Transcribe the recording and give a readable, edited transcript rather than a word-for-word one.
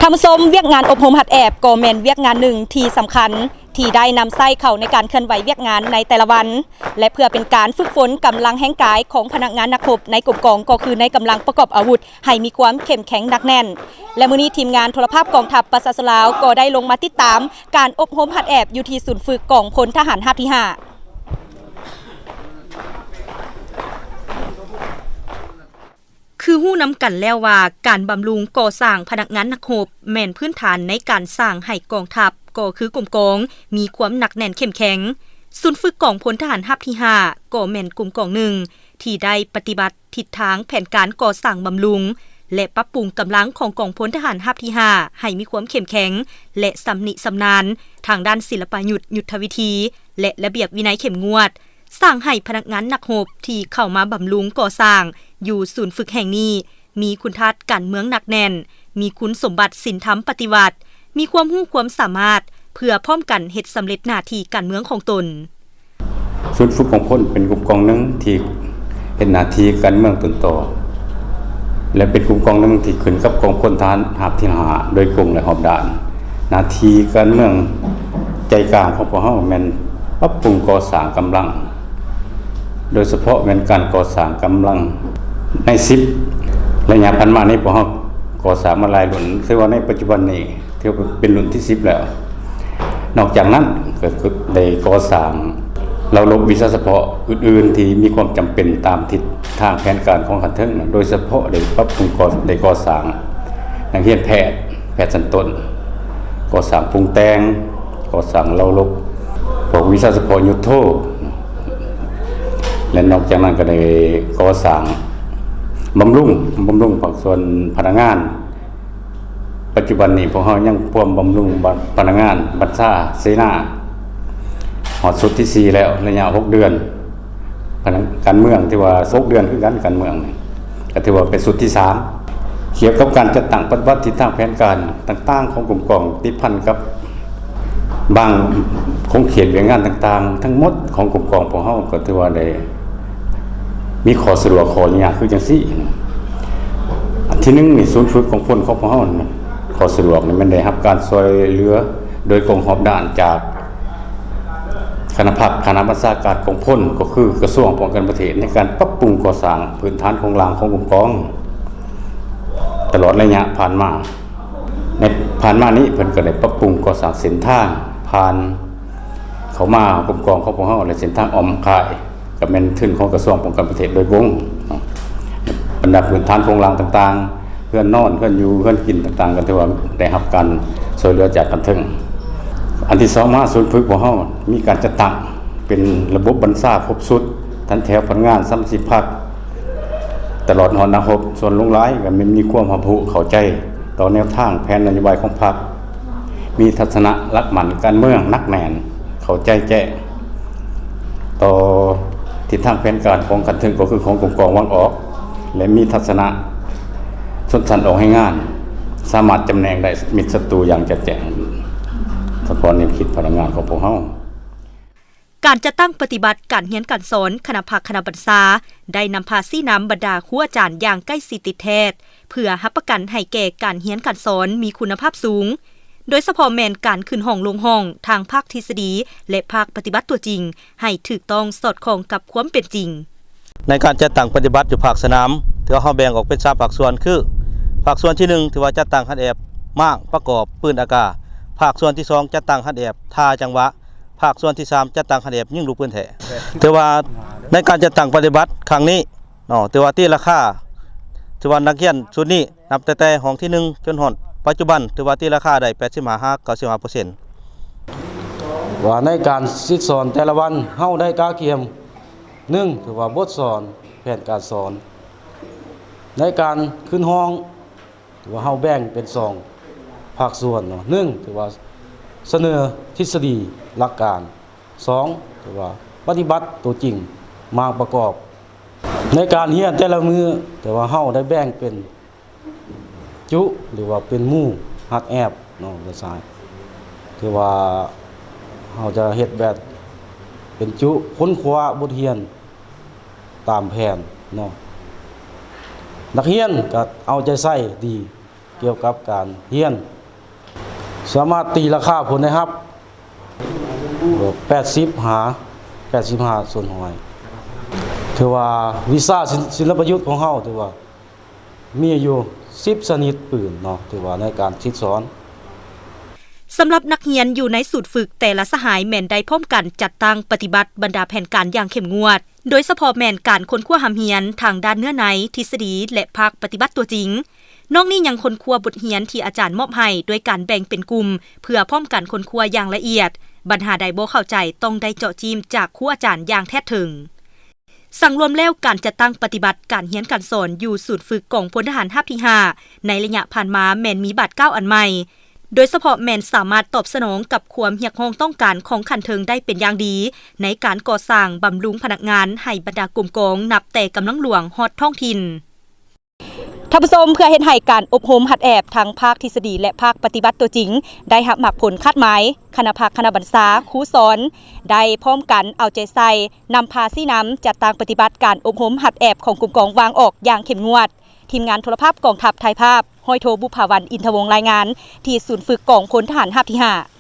ทำส้มเวียกงานอบรมหัดแอบก็แม่นเวียกงานหนึ่งที่สำคัญที่ได้นำไส้เข้าในการเคลื่อนไหวเวียกงานในแต่ละวันและเพื่อเป็นการฝึกฝนกำลังแห่งกายของพนักงานนักรบในกลุ่มกองก็คือในกำลังประกอบอาวุธให้มีความเข้มแข็งหนักแน่นและมื้อนี้ทีมงานโทรภาพกองทัพประชาชนลาวก็ได้ลงมาติดตามการอบรมหัดแอบอยู่ที่ศูนย์ฝึกกองพลทหารราบที่ 5คือหู้นำกันแล้วว่าการบำรุงก่อสร้างพนักงานนักรบแม่นพื้นฐานในการสร้างให้กองทัพก็คือกลุ่มกองมีความหนักแน่นเข้มแข็งศูนย์ฝึกกองพลทหารราบที่ 5ก็แม่นกลุ่มกองหนึ่งที่ได้ปฏิบัติทิศทางแผนการก่อสร้างบำรุงและปรับปรุงกำลังของกองพลทหารราบที่ 5ให้มีความเข้มแข็งและสำนิสำนานทางด้านศิลปยุทธยุทธวิธีและระเบียบวินัยเข้มงวดสร้างให้พนักงานนักรบที่เข้ามาบำรุงก่อสร้างอยู่ศูนย์ฝึกแห่งนี้มีคุณทัศน์การเมืองหนักแน่นมีคุณสมบัติศีลธรรมปฏิวัติมีความรู้ความสามารถเพื่อพร้อมกันเฮ็ดสำเร็จหน้าที่การเมืองของตนศูนย์ฝึกของพลเป็นกลุ่มกองนึงที่เฮ็ดหน้าที่การเมืองต้นต่อและเป็นกลุ่มกองนึงที่ขึ้นกับกองพลทหารราบที่ 5โดยกงและหอบด่านหน้าที่การเมืองใจกลางของพวกเฮาแม่นปรับปรุงก่อสร้างกำลังโดยเฉพาะเป็นการก่อสร้างกำลังใน10ระยะผ่านมานี้พวกเราก่อสร้างมาหลายรุ่นถือว่าในปัจจุบันนี้ถือเป็นรุ่นที่10แล้วนอกจากนั้นก็ได้ก่อสร้างเราลบวิชาเฉพาะอื่นๆที่มีความจำเป็นตามทิศทางแผนการของขันเทิงโดยเฉพาะได้ปรับปรุงได้ก่อสร้างนักเรียนแพทย์ชั้นต้นก่อสร้างปรุงแต่งก่อสร้างเราลบพวกวิชาเฉพาะยุทโธและนอกจากนั้นก็ได้ก่อสร้างบำรุงภาคส่วนพนักงานปัจจุบันนี้พวกเรายังพวมบำรุงพนักงานบัญชาเสนาหอดสุดที่4แล้วระยะ6เดือนการเมืองที่ว่า6เดือนคือการเมืองก็ถือว่าเป็นสุดที่3เกี่ยวกับการจัดตั้งปฏิบัติทิศทางแผนการต่างๆของกลุ่มกองติดพันกับบางของเขตเวียงงานต่างๆทั้งหมดของกลุ่มกองพวกเราก็ถือว่าได้มีข้อสะดวกข้อยากคือจังซี่อันที่1นี่ศูนย์ฝึกของพลของพวกเราข้อสะดวกนี่มันได้รับการช่วยเหลือโดยกองหอบด่านจากคณะบัญชาการกองพลก็คือกระทรวงป้องกันประเทศในการปรับปรุงก่อสร้างพื้นฐานของรางของกลุ่มกองตลอดระยะผ่านมานี้เพิ่นก็ได้ปรับปรุงก่อสร้างเส้นทางผ่านเข้ามากลุ่มกองของพวกเราและเส้นทางอ้อมค่ายก็เป็นทุนของกระทรวงป้องกันประเทศโดยวงบรรดาพื้นฐานของรางต่างๆเพื่อนนอนเพื่อนอยู่เพื่อนกินต่างๆกันที่ว่าได้รับการช่วยเหลือจากกันถึงอันที่2มาศูนย์ฝึกของเฮามีการจัดตั้งเป็นระบบบัญชาครบสุดทันแถวพนักงาน30ภาคตลอดหอนักรบส่วนลงหลายก็มีความรู้เข้าใจต่อแนวทางแผนนโยบายของพรรคมีทัศนะรักหมั่นการเมืองนักแน่นเข้าใจแจ้งต่อทิศทางแผนการของกันถึงก็คือของกลุ่มกองวังออกและมีทัศนะชนชั้นออกให้งานสามารถจำแนกได้มิตรศัตรูอย่างชัดแจ้งสะท้อนแนวคิดพลังงานของพวกเฮาการจะตั้งปฏิบัติการเรียนการสอนคณะภาคคณะบัญชาได้นำพาซี่น้ำบรรดาครูอาจารย์อย่างใกล้ชิดติดแท้เพื่อรับประกันให้แก่การเรียนการสอนมีคุณภาพสูงโดยเฉพาะแม่นการขึ้นห้องลงห้องทางภาคทฤษฎีและภาคปฏิบัติตัวจริงให้ถูกต้องสอดคล้องกับความเป็นจริงในการจัดตั้งปฏิบัติอยู่ภาคสนามถือว่าเฮาแบ่งออกเป็น3ภาคส่วนคือภาคส่วนที่1ถือว่าจัดตั้งหัดแอบม้างประกอบปืนอากาศภาคส่วนที่2จัดตั้งหัดแอบท่าจังหวะภาคส่วนที่3จัดตั้งหัดแอบยิงลูกปืนแท้ถือว่าในการจัดตั้งปฏิบัติครั้งนี้ถือว่าตีราคาถือว่านักเรียนชุดนี้นับแต่ห้องที่1จนฮอดปัจจุบันถือว่าตีราคาได้ 85-95% ว่าในการศึกษาแต่ละวันเฮาได้กาเกียม1ถือว่าบทสอนแผนการสอนในการขึ้นห้องถือว่าเฮาแบ่งเป็น2ภาคส่วนเนาะ1ถือว่าเสนอทฤษฎีหลักการ2ถือว่าปฏิบัติตัวจริงมาประกอบในการเรียนแต่ละมื้อแต่ว่าเฮาได้แบ่งเป็นจุหรือว่าเป็นหมู่ฮัดแอบเนาะภาษาคือว่าเฮาจะเฮ็ดแบบเป็นจุค้นคว้าบทเรียนตามแผนเนาะนักเรียนก็เอาใจใส่ดีเกี่ยวกับการเรียน สามารถตีราคาผลได้ครับ85ส่วนหอยถือว่าวิชาศิลปยุทธ์ของเฮาถือว่ามีอยู่10ชนิดปืนเนาะถือว่าในการคิดสอนสำหรับนักเรียนอยู่ในสูตรฝึกแต่ละสหายแม่นได้พร้อมกันจัดตั้งปฏิบัติบรรดาแผนการอย่างเข้มงวดโดยเฉพาะแม่นการค้นคว้าหำเรียนทางด้านเนื้อในทฤษฎีและภาคปฏิบัติตัวจริงนอกนี้ยังค้นคว้าบทเรียนที่อาจารย์มอบให้โดยการแบ่งเป็นกลุ่มเพื่อพร้อมกันค้นคว้าอย่างละเอียดปัญหาใดบ่เข้าใจต้องได้เจาะจิ้มจากครูอาจารย์อย่างแท้ถึงสั่งรวมแล้วการจัดตั้งปฏิบัติการเรียนการสอนอยู่ศูนย์ฝึกกองพลทหารราบที่5ในระยะผ่านมาแม่นมีบาด9อันใหม่โดยเฉพาะแม่นสามารถตอบสนองกับความเรียกร้องต้องการของขันเทิงได้เป็นอย่างดีในการก่อสร้างบำรุงพนักงานให้บรรดากลุ่มกองนับแต่กำลังหลวงฮอดท้องถิ่นท่านผู้ชมเพื่อเฮ็ดให้การอบรมหัดแอบทั้งภาคทฤษฎีและภาคปฏิบัติตัวจริงได้รับผลคาดหมายคณะภาคคณะบรรษาครูสอนได้พร้อมกันเอาใจใส่นำพาซี่น้ำจัดตั้งปฏิบัติการอบรมหัดแอบของกลุ่มกองวางออกอย่างเข้มงวดทีมงานโทรภาพกองทัพไทยภาพห้อยโทบุภาวันอินทวงศ์รายงานที่ศูนย์ฝึกกองพลทหารราบที่5